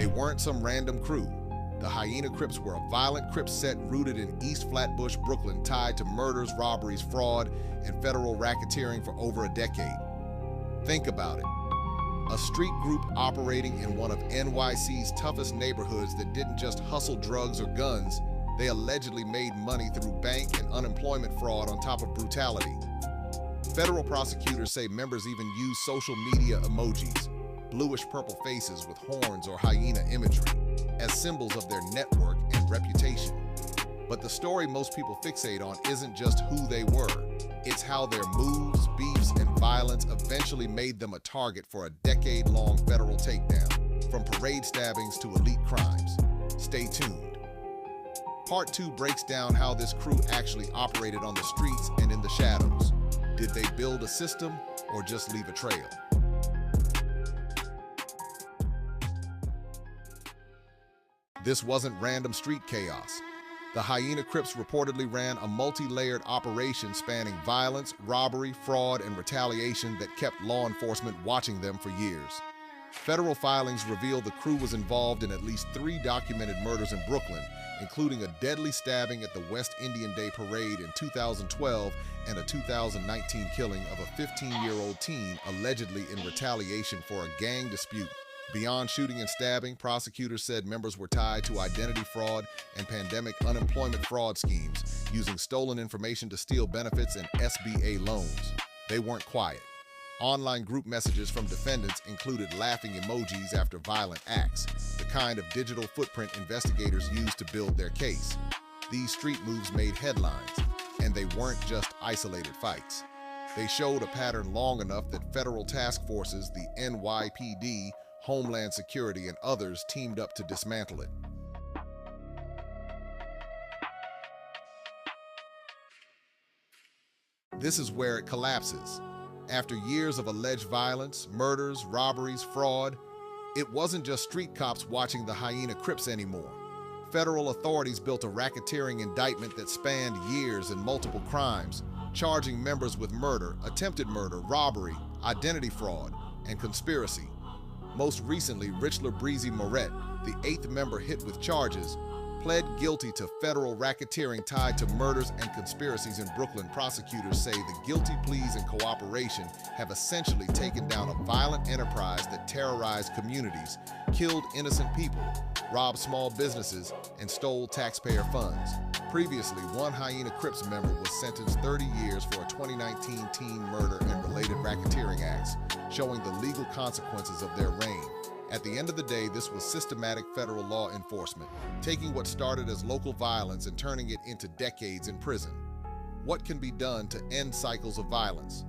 They weren't some random crew. The Hyena Crips were a violent Crips set rooted in East Flatbush, Brooklyn, tied to murders, robberies, fraud, and federal racketeering for over a decade. Think about it. A street group operating in one of NYC's toughest neighborhoods that didn't just hustle drugs or guns, they allegedly made money through bank and unemployment fraud on top of brutality. Federal prosecutors say members even used social media emojis, bluish-purple faces with horns or hyena imagery, as symbols of their network and reputation. But the story most people fixate on isn't just who they were. It's how their moves, beefs, and violence eventually made them a target for a decade-long federal takedown, from parade stabbings to elite crimes. Stay tuned. Part 2 breaks down how this crew actually operated on the streets and in the shadows. Did they build a system or just leave a trail? This wasn't random street chaos. The Hyena Crips reportedly ran a multi-layered operation spanning violence, robbery, fraud, and retaliation that kept law enforcement watching them for years. Federal filings reveal the crew was involved in at least 3 documented murders in Brooklyn, including a deadly stabbing at the West Indian Day Parade in 2012 and a 2019 killing of a 15-year-old teen allegedly in retaliation for a gang dispute. Beyond shooting and stabbing, prosecutors said members were tied to identity fraud and pandemic unemployment fraud schemes, using stolen information to steal benefits and SBA loans. They weren't quiet. Online group messages from defendants included laughing emojis after violent acts, the kind of digital footprint investigators use to build their case. These street moves made headlines, and they weren't just isolated fights. They showed a pattern long enough that federal task forces, the NYPD, Homeland Security, and others teamed up to dismantle it. This is where it collapses. After years of alleged violence, murders, robberies, fraud, it wasn't just street cops watching the Hyena Crips anymore. Federal authorities built a racketeering indictment that spanned years and multiple crimes, charging members with murder, attempted murder, robbery, identity fraud, and conspiracy. Most recently, Richler Breezy Moret, the 8th member hit with charges, pled guilty to federal racketeering tied to murders and conspiracies in Brooklyn. Prosecutors say the guilty pleas and cooperation have essentially taken down a violent enterprise that terrorized communities, killed innocent people, robbed small businesses, and stole taxpayer funds. Previously, one Hyena Crips member was sentenced 30 years for a 2019 teen murder and related racketeering acts, showing the legal consequences of their reign. At the end of the day, this was systematic federal law enforcement, taking what started as local violence and turning it into decades in prison. What can be done to end cycles of violence?